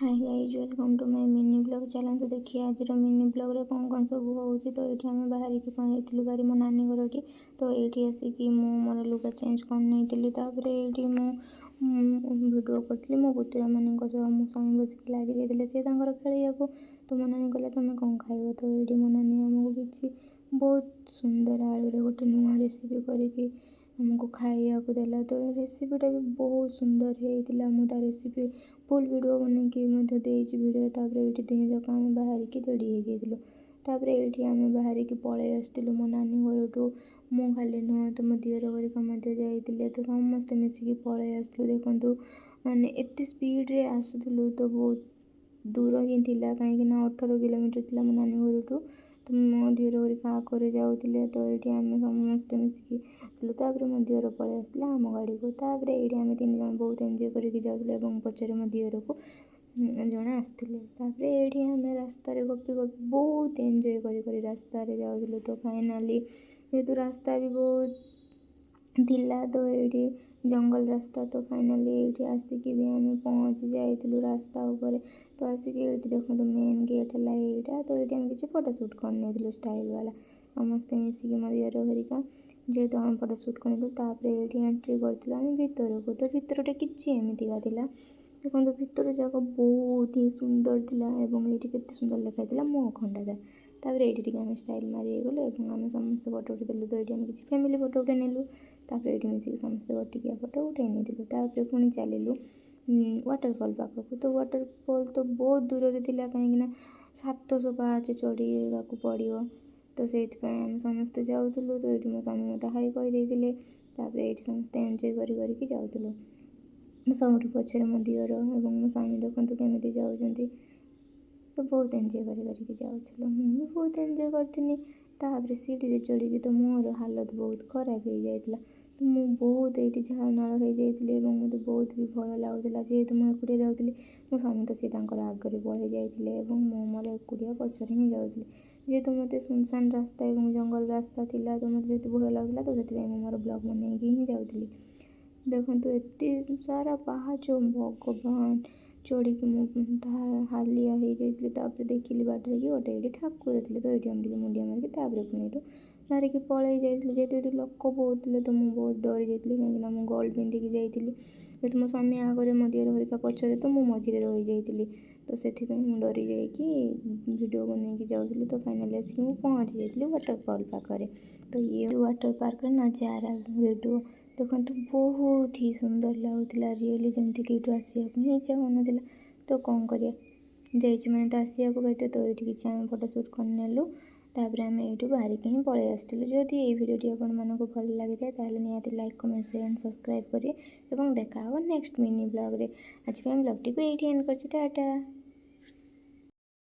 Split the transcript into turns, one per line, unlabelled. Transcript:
Hi guys welcome to my mini blog. चलते देखिए आज मिनी ब्लॉग रे कौन सब होची। तो ये आम बाहर की जाइलु बारी मो नानी घर टी। तो ये आसिकी मोर लुगा चेंज कर नहीं ये भिडियो करी मो पुतुरा मान मो स्वामी बसिक लगी जाते सी खेल तो मो नानी कहला तुम कौन खाइब। तो ये मो नानी आमको किसी बहुत सुंदर आलू गोटे नुआ रेसिपी करके आमको खाइबा देला। तो रेसिपीटा भी बहुत सुंदर होता। मुझे रेसिपी फुल वीडियो बनैकी भिडियो। तापर ये दिन जाक आम बाहर की रेडी हो जाइलु। तापर ये आम बाहर की पलि आसलु मो नानी घर टू। मु खाली नुह तो मो दियर घरिका जाइए तो समस्ते मिसिकी पलि आसलु। देखु माने एत स्पीड रे आसुलु तो बहुत दूर ही थिला कहीं 18 किलोमीटर थी मो नानी घर टू। तो मो दियर घरिका आगे जाऊे तो ये आम समस्ते मिसिकी तापर मो दियर पलि आसला आम गाड़ी को। तापर ये आम 3 जन बहुत एंजॉय करके जाऊे पचर मो दियर को जड़े आसते। तापर ये आम रास्तार गपी गपी बहुत एंजॉय कर रास्तार जाऊलु। तो फाइनाली जेहेतु रास्ता भी बहुत थिला तो ये जंगल रास्ता तो फाइनाली ये आसिकी भी आम पहुँची जाइलु रास्ता उपर। तो आसिकी ये देखो मेन गेट है यहाँ। तो ये आम किसी फोटोशूट कर स्टाइल वाला समस्ते मिसिकी मो दियर घरिका जेहेतु आम फोटोशूट कर ये एंट्री करूँ भितर को। तो भितर किसी एमतीका थिला देखो भितर जाक बहुत ही सुंदर थिला ये केते सुंदर लिखाई मो खंडाधार। तापर ये आम स्टाइल मारी गलु आम समस्त फोटो उठेलु। तो ये किसी फैमिली फोटो उठे नेलु। तापर ये मिसिक समस्त गोटिकिया फोटो उठे नहीं तापर पुणी चलू वाटरफॉल पाखक। तो वाटरफॉल तो बहुत दूर थी कहीं 700 पाहाच चढ़ा पड़ो। तो से आम समस्ते जाऊँ। तो ये मो स्वामी मत हाई कहीदे ये समस्ते एंजॉय करके जाऊँ। सबुठ पचर मो दियर और मो स्वामी देखते केमी जाऊँच। तो बहुत एंजॉय करके जाऊँ मुझे बहुत एंजॉय करी। तापर सीढ़ी चढ़ी तो मोर हालत बहुत खराब हो जाता। तो मुझे बहुत ये झाल नाल हो जाती मत बहुत भी भय लगुला जेहेतु मुझे एकुटिया जाऊँगी। मो स्वामी तो सी आगे पलि जाते मो मोर एकुटिया पचर ही जाऊँगी जेहेतु मत सुनसान रास्ता और जंगल रास्ता थिला। तो मत जो भय लगुला तो से मोर ब्लॉग बनैकी ही जाऊँगी। देखु एत सारा पाहाच भगवान चढ़ी हालिया हो जाती। देखिली बाटर की गोटे ये ठाकुर थे। तो ये आम मुंडिया मारिक पुणी मारिक पलि जाइए जेहेतु ये लोक बहुत थे। तो मुझे बहुत डरी जाती कहीं गोल्ड पिंधिकी जाइली जेहेतु मो स्वामी आगे मो दियर घरिका पचर तो मु मझे रही जाइली। तो से डरी जाकि भिडियो बनैकी जाऊँगी। तो फाइनाली आसिक पहुँची जाइली वाटरफॉल पाखे। तो ये वाटर पार्क नजारा वीडियो देखो बहुत ही सुंदर लगुला रियली जमती कि आसा ही चाहूना। तो कौन करिया मैंने तो आसिया कहते। तो ये किसी आम फोटोशूट करनेलु तापर आम यू बाहर ही पलि आसलु। जदि ये भिडियो आपको भल लगी था निहाती like comment share and subscribe करें। देखा नेक्स्ट मिनी ब्लॉग रे। आज ब्लॉग टी को ये एंड कर टाटा।